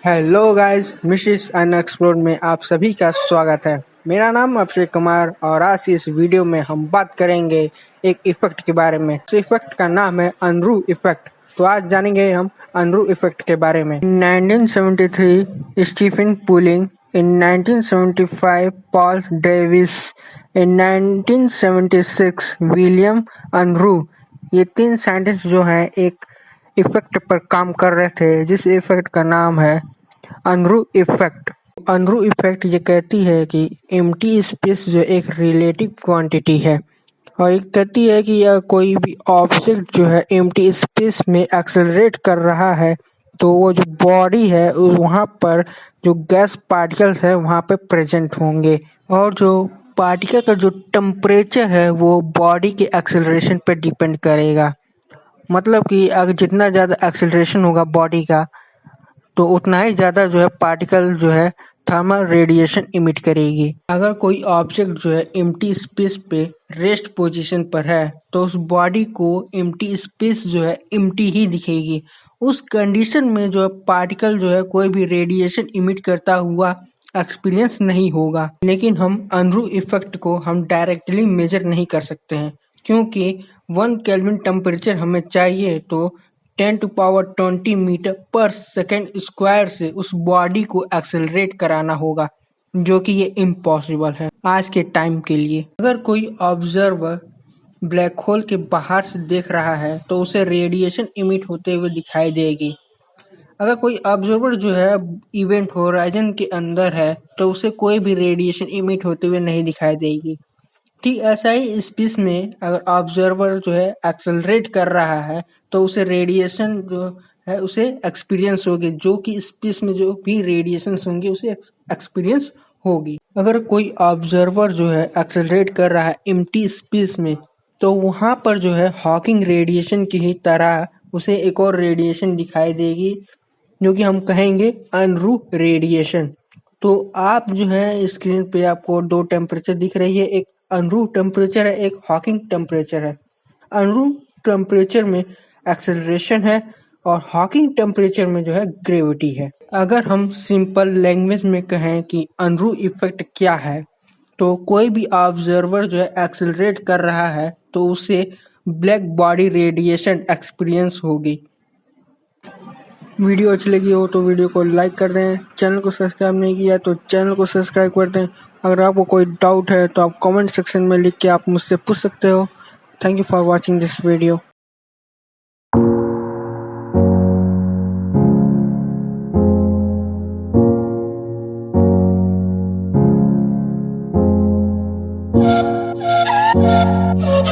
Hello guys, Mrs unexplored में आप सभी का स्वागत है। मेरा नाम अभिषेक कुमार और आज की इस वीडियो में हम बात करेंगे एक इफेक्ट के बारे में। इस इफेक्ट का नाम है अनरू इफेक्ट। तो आज जानेंगे हम अनरू इफेक्ट के बारे में। 1973 स्टीफन पुलिंग, इन 1975 पॉल डेविस, इन 1976 विलियम अनरू, ये तीन साइंटिस्ट जो हैं एक इफेक्ट पर काम कर रहे थे जिस इफेक्ट का नाम है अनरू इफेक्ट। अनरू इफेक्ट ये कहती है कि एम्प्टी स्पेस जो एक रिलेटिव क्वांटिटी है और ये कहती है कि यह कोई भी ऑब्जेक्ट जो है एम्प्टी स्पेस में एक्सेलरेट कर रहा है तो वो जो बॉडी है वहाँ पर जो गैस पार्टिकल्स है वहाँ पे प्रेजेंट होंगे और जो पार्टिकल का जो टेम्परेचर है वो बॉडी के एक्सेलरेशन पे डिपेंड करेगा। मतलब कि अगर जितना ज़्यादा एक्सेलरेशन होगा बॉडी का तो उतना ही ज़्यादा जो है पार्टिकल जो है थर्मल रेडिएशन इमिट करेगी। अगर कोई ऑब्जेक्ट जो है एम्प्टी स्पेस पे रेस्ट पोजीशन पर है तो उस बॉडी को एम्प्टी स्पेस जो है एम्प्टी ही दिखेगी। उस कंडीशन में जो है पार्टिकल जो है कोई भी रेडिएशन इमिट करता हुआ एक्सपीरियंस नहीं होगा। लेकिन हम अनरू इफेक्ट को हम डायरेक्टली मेजर नहीं कर सकते हैं क्योंकि 1 केल्विन टेम्परेचर हमें चाहिए तो 10⁻20 मीटर पर सेकेंड स्क्वायर से उस बॉडी को एक्सेलरेट कराना होगा, जो कि ये इम्पॉसिबल है आज के टाइम के लिए। अगर कोई ऑब्जर्वर ब्लैक होल के बाहर से देख रहा है तो उसे रेडिएशन इमिट होते हुए दिखाई देगी। अगर कोई ऑब्जर्वर जो है इवेंट होराइजन के अंदर है तो उसे कोई भी रेडिएशन इमिट होते हुए नहीं दिखाई देगी। ठीक ऐसा ही स्पेस में अगर ऑब्जर्वर जो है एक्सेलरेट कर रहा है तो उसे रेडिएशन जो है उसे एक्सपीरियंस होगी, जो कि स्पेस में जो भी रेडिएशन होंगे उसे एक्सपीरियंस होगी। अगर कोई ऑब्जर्वर जो है एक्सेलरेट कर रहा है एम्प्टी स्पेस में तो वहाँ पर जो है हॉकिंग रेडिएशन की ही तरह उसे एक और रेडिएशन दिखाई देगी जो कि हम कहेंगे अनरू रेडिएशन। तो आप जो है स्क्रीन पे आपको दो टेम्परेचर दिख रही है, एक अनरू टेम्परेचर है, एक हॉकिंग टेम्परेचर है। अनरू टेम्परेचर में एक्सेलरेशन है और हॉकिंग टेम्परेचर में जो है ग्रेविटी है। अगर हम सिंपल लैंग्वेज में कहें कि अनरू इफेक्ट क्या है तो कोई भी ऑब्जर्वर जो है एक्सेलरेट कर रहा है तो उसे ब्लैक बॉडी रेडिएशन एक्सपीरियंस होगी। वीडियो अच्छी लगी हो तो वीडियो को लाइक कर दें, चैनल को सब्सक्राइब नहीं किया तो चैनल को सब्सक्राइब कर दें। अगर आपको कोई डाउट है तो आप कमेंट सेक्शन में लिख के आप मुझसे पूछ सकते हो। Thank you for watching this video.